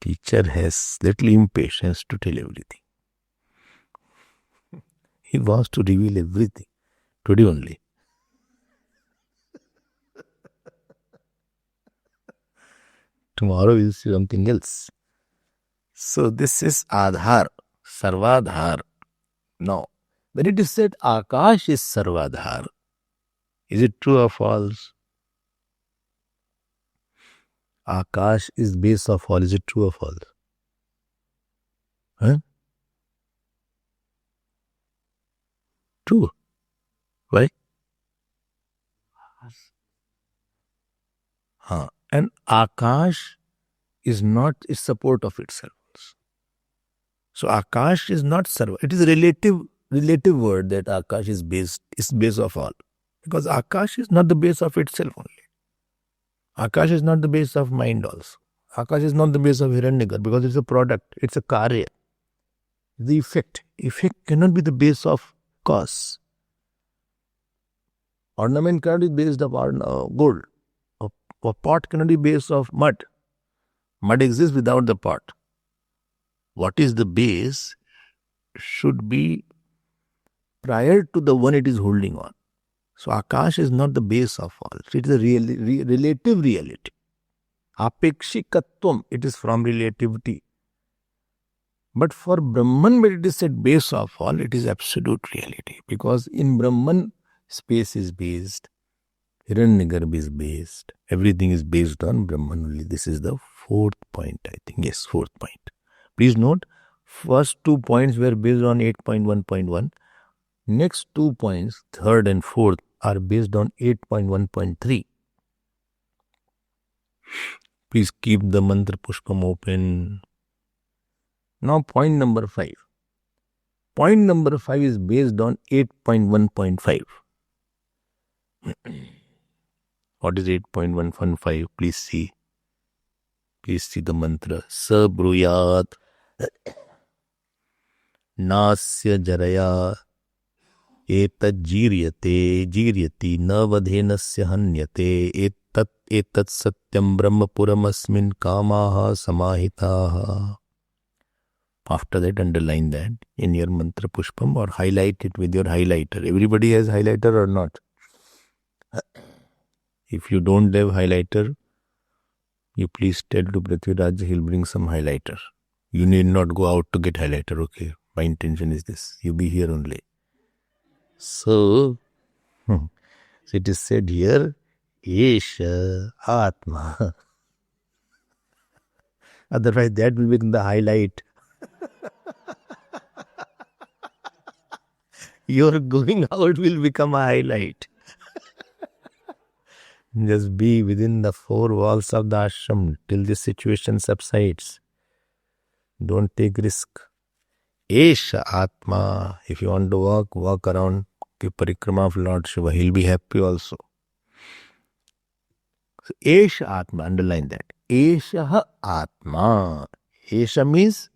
Teacher has little impatience to tell everything. He wants to reveal everything. Today only. Tomorrow we'll see something else. So this is Adhar, Sarvadhar. Now, when it is said Akash is Sarvadhar, is it true or false? Akash is base of all. Is it true or false? Huh? True. Why? And Akash is not a support of itself. So Akash is not sarva. It is a relative word that Akash is base of all. Because Akash is not the base of itself only. Akash is not the base of mind also. Akash is not the base of Hiranyagar because it's a product, it's a karya. The effect. Effect cannot be the base of cause. Ornament cannot be based upon gold. A pot cannot be based of mud. Mud exists without the pot. What is the base should be prior to the one it is holding on. So Akash is not the base of all. It is a relative reality. Apekshikatvam, it is from relativity. But for Brahman, when it is said base of all, it is absolute reality. Because in Brahman, space is based. Hiranyagarbha is based. Everything is based on Brahman only. This is the fourth point, I think. Yes, fourth point. Please note, first 2 points were based on 8.1.1. Next 2 points, third and fourth, are based on 8.1.3. Please keep the mantra pushpam open. Now point number 5. Point number 5 is based on 8.1.5. What is 8.1.5? Please see. Please see the mantra. Sa bruyat nasya jaraya etat jiryati navadhenasya hanyate etat satyam brahmapuram asmin kamaha samahitaha. After that, underline that in your mantra pushpam or highlight it with your highlighter. Everybody has highlighter or not? If you don't have highlighter, you please tell to Prithviraj, he'll bring some highlighter. You need not go out to get highlighter, okay? My intention is this. You be here only. So it is said here, Esha Atma. Otherwise, that will become the highlight. Your going out will become a highlight. Just be within the 4 walls of the ashram till this situation subsides. Don't take risk. Esha Atma. If you want to walk around, give parikrama of Lord Shiva. He'll be happy also. So, Esha Atma, underline that. Esha Atma. Esha means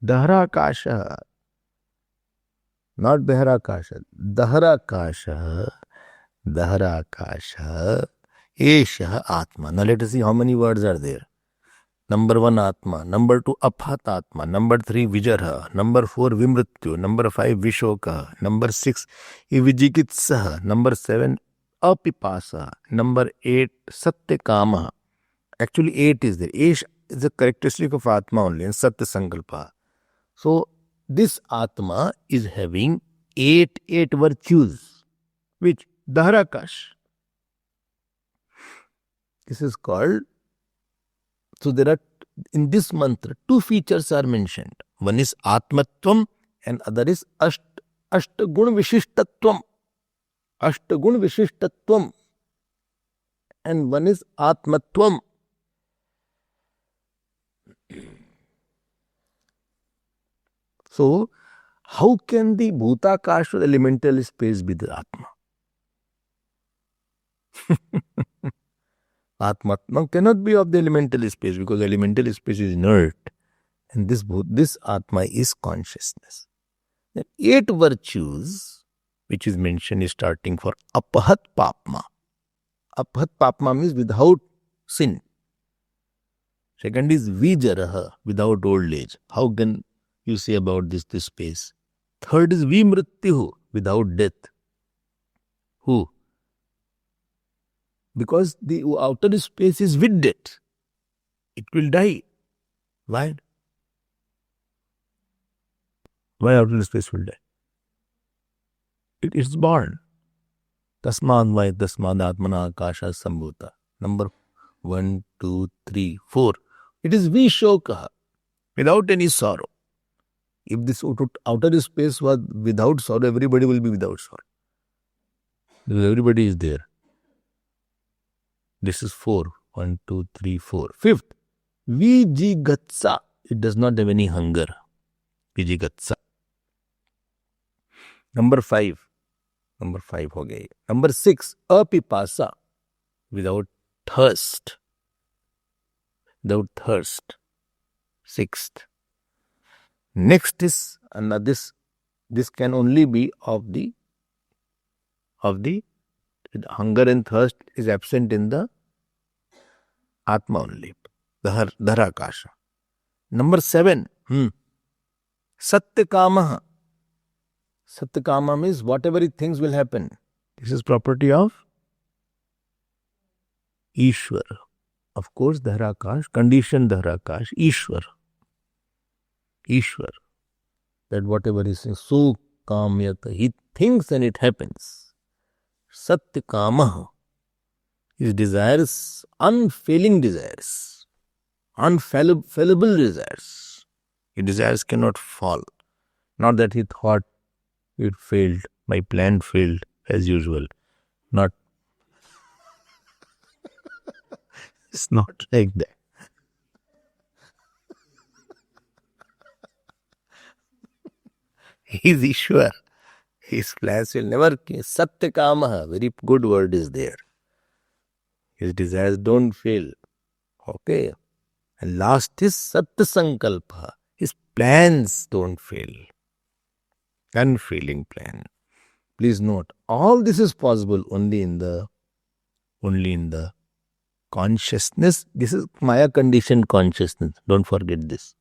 Dahrakasha, not Behrakasha. Dahrakasha, Dahrakasha, Esha Atma. Now let us see how many words are there. Number 1 Atma, number 2 Aphat Atma, number 3 Vijarha, number 4 Vimrityu, number 5 Vishoka, number 6 Ivijikitsaha, number 7 Apipasa, number 8 Satyakama. Actually 8 is there. Esh is a characteristic of Atma only in Satya Sankalpa. So this Atma is having 8 virtues, which Dahrakash. This is called. So there are, in this mantra, 2 features are mentioned. One is Atmatvam and other is Ashtagun Vishishtatvam. Ashtagun Vishishtatvam. And one is Atmatvam. So, how can the Bhutakash or elemental space be the Atma? Atmatma cannot be of the elemental space because elemental space is inert and this Atma is consciousness. Then 8 virtues which is mentioned is starting for Apahat Papma. Apahat Papma means without sin. Second is Vijaraha, without old age. How can you say about this space? Third is Vimrityu, without death. Who? Because the outer space is with death. It will die. Why? Why outer space will die? It is born. Tasmad vai tasmad atmana akasha sambhuta. Number 1, 2, 3, 4. It is Vishoka, without any sorrow. If this outer space was without sorrow, everybody will be without sorrow. Because everybody is there. This is 4. 1, 2, 3, 4. Fifth, Vijigatsa. It does not have any hunger. Vijigatsa. Number 5 ho gaya. Number 6, Apipasa. Without thirst. Without thirst. 6th. Next is, and this can only be of the hunger and thirst is absent in the Atma only, the Dharakasha. Number 7, Satyakama. Satyakama means whatever he thinks will happen. This is property of Ishwar. Of course, Dhahrakash, conditioned Dhahrakash, Ishwar. Ishwar. That whatever he says, so kamyata, he thinks and it happens. Satyakama. His desires, unfailing desires, unfallible desires. His desires cannot fall. Not that he thought it failed, my plan failed as usual. Not. It's not like that. He is Ishwar. His plans will never. Satyakama, very good word is there. His desires don't fail. Okay. And last is Satya Sankalpa. His plans don't fail. Unfailing plan. Please note, all this is possible only in the consciousness. This is Maya conditioned consciousness. Don't forget this.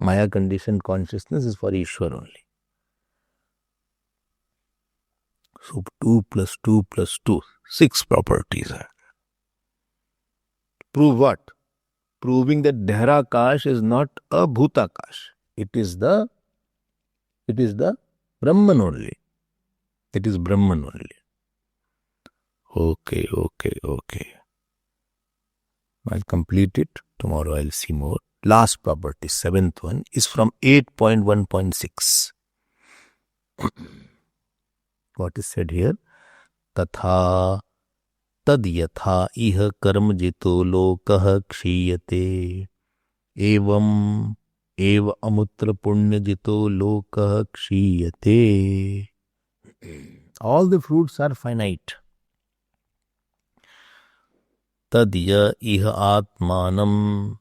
Maya conditioned consciousness is for Ishwar only. So 2 plus 2 plus 2, 6 properties are. Prove what? Proving that Dhahrakash is not a Bhutakash. It is the Brahman only. It is Brahman only. Okay. I'll complete it. Tomorrow I'll see more. Last property, 7th one, is from 8.1.6. What is said here? Tatha tad yatha iha karma jito lokah kshiyate evam eva amutra punya jito lokah kshiyate. All the fruits are finite. Tadya iha atmanam.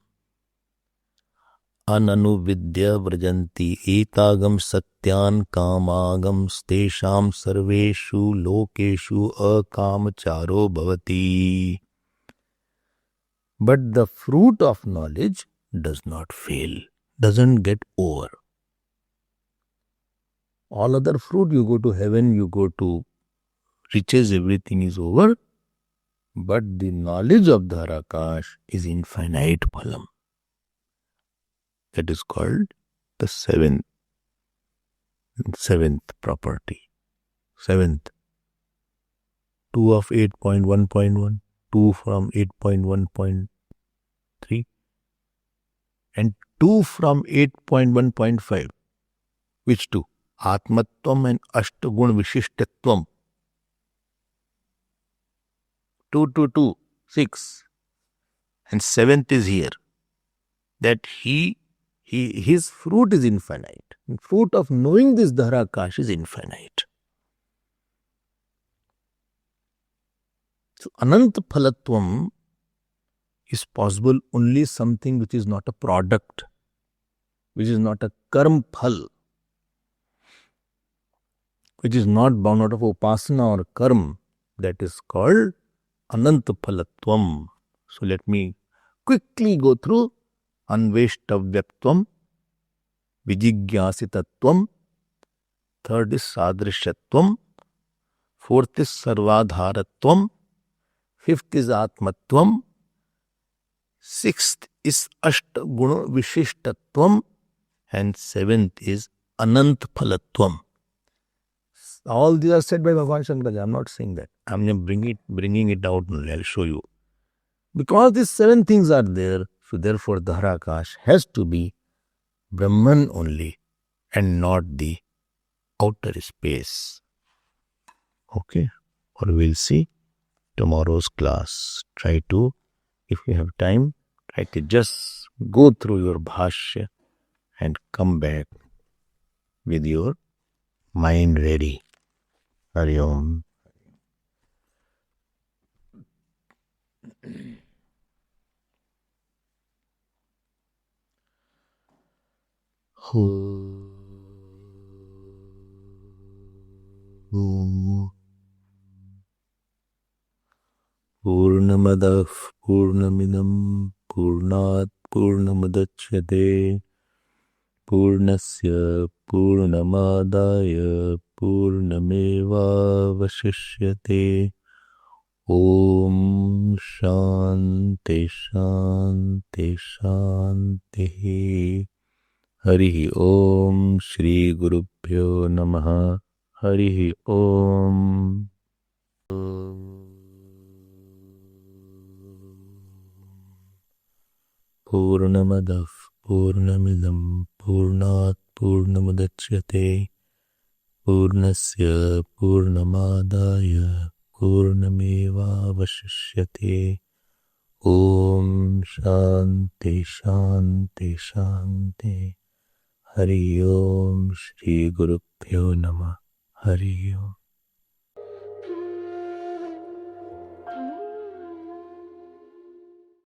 अननुविद्य व्रजन्ति एतागम सत्यान कामागम स्तेषाम सर्वेषु लोकेषु अकामचारो भवति. But the fruit of knowledge does not fail, doesn't get over. All other fruit, you go to heaven, you go to riches, everything is over. But the knowledge of Dharakash is infinite phalam. That is called the seventh property. Seventh. 2 of 8.1.1, 2 from 8.1.3, and 2 from 8.1.5. Which two? Atmatvam and Ashtagun Vishishtatvam. 2, 2, 2, 6. And seventh is here. That his fruit is infinite. The fruit of knowing this Dharakash is infinite. So Anant Phalatvam is possible only something which is not a product, which is not a karm phal, which is not bound out of upasana or karm. That is called Anant Phalatvam. So let me quickly go through Anveshtavyatvam, Vijigyasitatvam. Third is Sadrishatvam. Fourth is Sarvadharatvam. Fifth is Atmatvam. Sixth is Ashtaguna Vishishtatvam. And seventh is Anant Phalatvam. All these are said by Bhagavan Shankaraja. I am not saying that. I am just bringing it out only. I will show you. Because these 7 things are there, so therefore Dharakash has to be Brahman only and not the outer space. Okay? Or we'll see tomorrow's class. Try to, if you have time, try to just go through your bhashya and come back with your mind ready. Hari Om. Purnamadah Purnamidam Purnat Purnamudachyate Purnasya Purnamadaya Purnameva Vashishyate. Om Shanti Shanti Shanti. Harihi Om. Shri Gurubhyo Namaha. Harihi Om. Purnamadah Purnamidam Purnat Purnamudachyate Purnasya Purnamadaya Purnameva Vashishyate. Om Shanti Shanti Shanti. Hari Om. Shri Gurubhyo Namah. Hari Om.